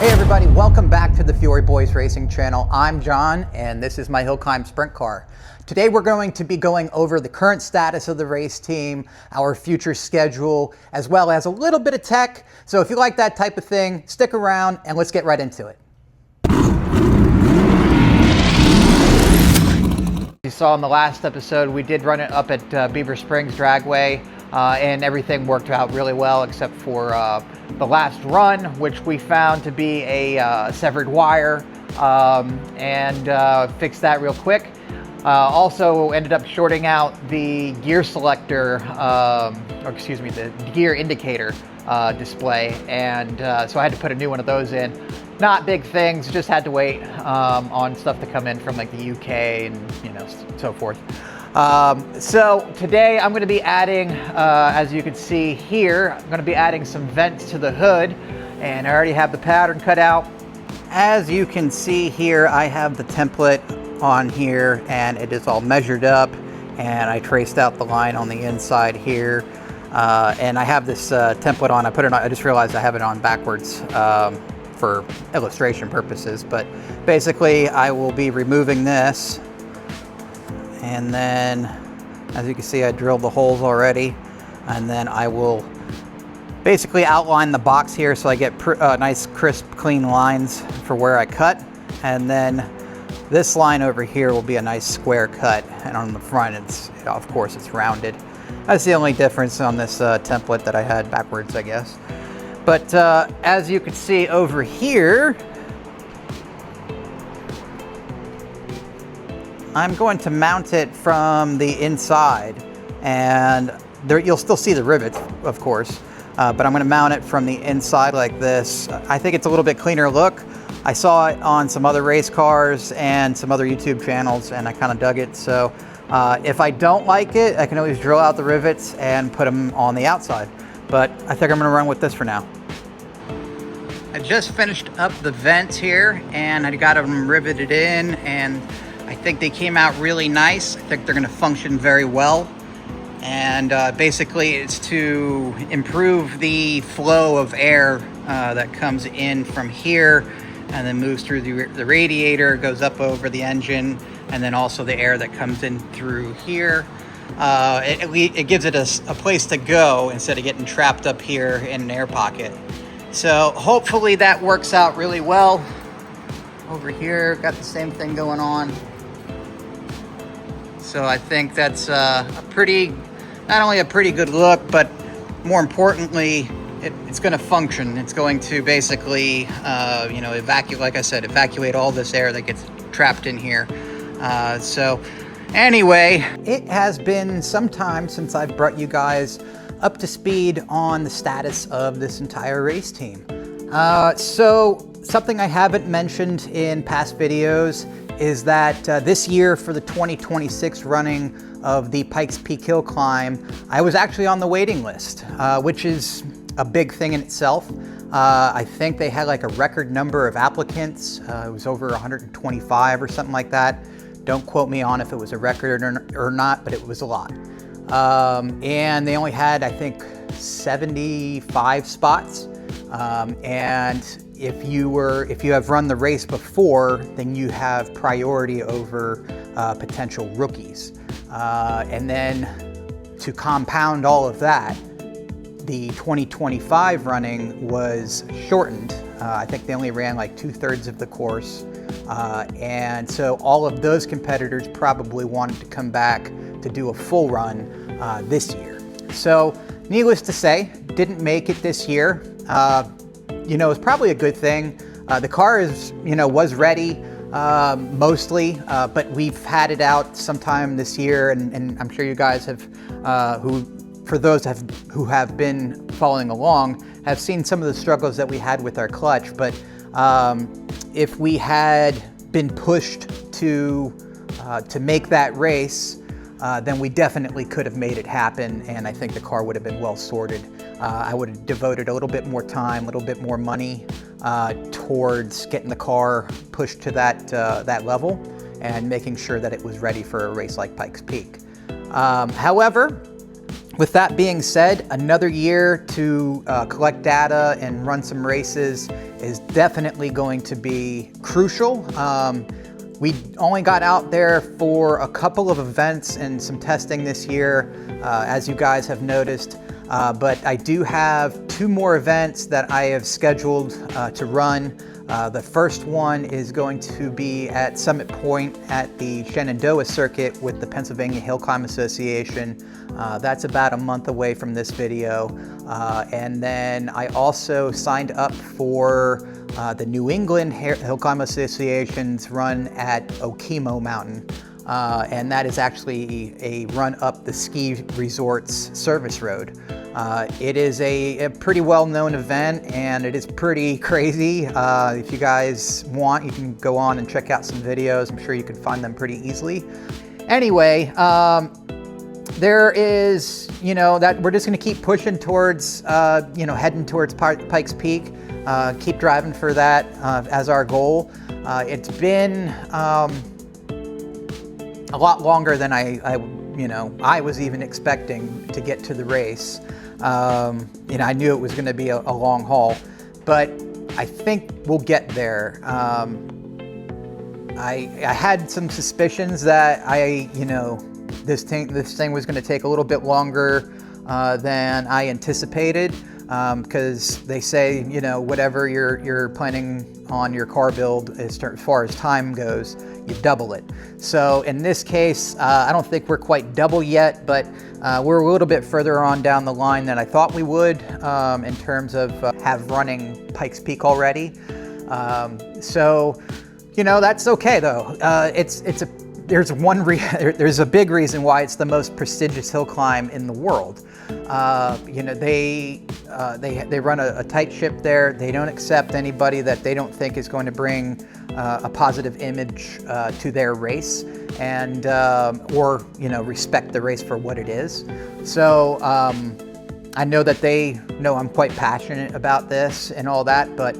Hey everybody, welcome back to the Fiore Boys Racing channel. I'm John and this is my hill climb sprint car. Today we're going to be going over the current status of the race team, our future schedule, as well as a little bit of tech. So if you like that type of thing, stick around and let's get right into it. You saw in the last episode, we did run it up at Beaver Springs Dragway and everything worked out really well except for the last run, which we found to be a severed wire and fixed that real quick. Also ended up shorting out the gear selector, or excuse me, the gear indicator display, and so I had to put a new one of those in. Not big things, just had to wait on stuff to come in from like the UK and so forth. So today I'm going to be adding, as you can see here, I'm going to be adding some vents to the hood, and I already have the pattern cut out. As you can see here, I have the template on here and it is all measured up, and I traced out the line on the inside here, and I have this template on. I put it on, I just realized I have it on backwards for illustration purposes, but basically I will be removing this, and then as you can see I drilled the holes already, and then I will basically outline the box here so I get nice crisp clean lines for where I cut, and then this line over here will be a nice square cut, and on the front it's, of course, it's rounded. That's the only difference on this template that I had backwards, I guess. But as you can see over here, I'm going to mount it from the inside, and there you'll still see the rivets, of course, but I'm going to mount it from the inside like this. I think it's a little bit cleaner look. I saw it on some other race cars and some other YouTube channels, and I kind of dug it. So if I don't like it, I can always drill out the rivets and put them on the outside. But I think I'm going to run with this for now. I just finished up the vents here, and I got them riveted in, and I think they came out really nice. I think they're going to function very well. And basically it's to improve the flow of air that comes in from here and then moves through the radiator, goes up over the engine, and then also the air that comes in through here. It gives it a place to go instead of getting trapped up here in an air pocket. So hopefully that works out really well. Over here, got the same thing going on. So I think that's not only a pretty good look, but more importantly, it's going to function. It's going to basically, evacuate all this air that gets trapped in here. So anyway, it has been some time since I've brought you guys up to speed on the status of this entire race team. So something I haven't mentioned in past videos is that this year for the 2026 running of the Pikes Peak Hill Climb, I was actually on the waiting list, which is a big thing in itself. I think they had like a record number of applicants. It was over 125 or something like that. Don't quote me on if it was a record or not, but it was a lot. And they only had, I think, 75 spots. And if you have run the race before, then you have priority over potential rookies. And then to compound all of that, the 2025 running was shortened. I think they only ran like 2/3 of the course. And so all of those competitors probably wanted to come back to do a full run this year. So needless to say, didn't make it this year. It's probably a good thing. The car was ready mostly, but we've had it out sometime this year, and I'm sure you guys have, for those who have been following along, have seen some of the struggles that we had with our clutch. But if we had been pushed to make that race, then we definitely could have made it happen, and I think the car would have been well sorted. I would have devoted a little bit more time, a little bit more money towards getting the car pushed to that level and making sure that it was ready for a race like Pikes Peak. However, With that being said, another year to collect data and run some races is definitely going to be crucial. We only got out there for a couple of events and some testing this year, as you guys have noticed. But I do have 2 more events that I have scheduled to run. The first one is going to be at Summit Point at the Shenandoah circuit with the Pennsylvania Hill Climb Association. That's about a month away from this video. And then I also signed up for the New England Hill Climb Association's run at Okemo Mountain. And that is actually a run up the ski resort's service road. It is a pretty well-known event, and it is pretty crazy. If you guys want, you can go on and check out some videos. I'm sure you can find them pretty easily. Anyway, there is, that we're just going to keep pushing towards, heading towards Pikes Peak. Keep driving for that as our goal. It's been a lot longer than I was even expecting to get to the race. I knew it was going to be a long haul, but I think we'll get there. I had some suspicions that this thing was going to take a little bit longer than I anticipated, because they say, whatever you're planning on your car build as far as time goes, you double it. So in this case, I don't think we're quite double yet, but we're a little bit further on down the line than I thought we would in terms of have running Pikes Peak already. So that's okay though. There's a big reason why it's the most prestigious hill climb in the world. They run a tight ship there. They don't accept anybody that they don't think is going to bring a positive image to their race, and or respect the race for what it is. So I know that they know I'm quite passionate about this and all that, but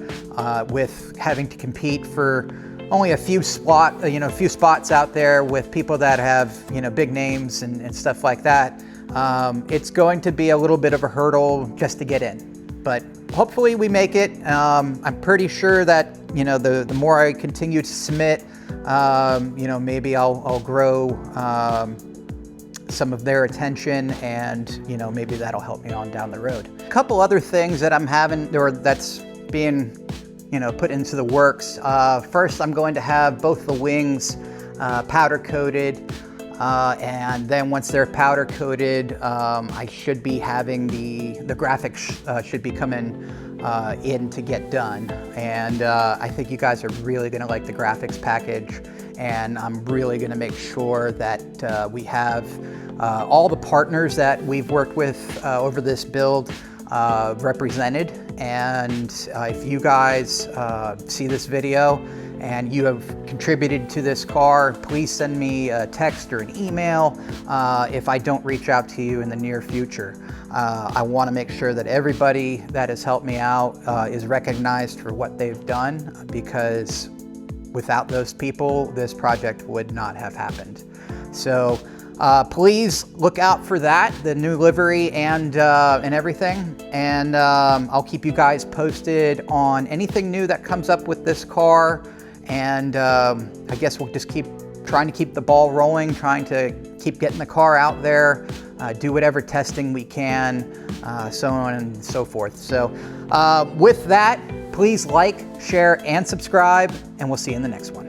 with having to compete for only a few spots out there with people that have big names and stuff like that, it's going to be a little bit of a hurdle just to get in. But hopefully we make it. I'm pretty sure that the more I continue to submit, maybe I'll grow some of their attention, and maybe that'll help me on down the road. A couple other things that I'm having, or that's being put into the works. First, I'm going to have both the wings powder coated, and then once they're powder coated, I should be having the graphics should be coming in to get done. And I think you guys are really going to like the graphics package, and I'm really going to make sure that we have all the partners that we've worked with over this build represented. And if you guys see this video and you have contributed to this car, please send me a text or an email if I don't reach out to you in the near future. I want to make sure that everybody that has helped me out is recognized for what they've done, because without those people, this project would not have happened. So please look out for that, the new livery and everything. And I'll keep you guys posted on anything new that comes up with this car. And I guess we'll just keep trying to keep the ball rolling, trying to keep getting the car out there, do whatever testing we can, so on and so forth. So with that, please like, share, and subscribe, and we'll see you in the next one.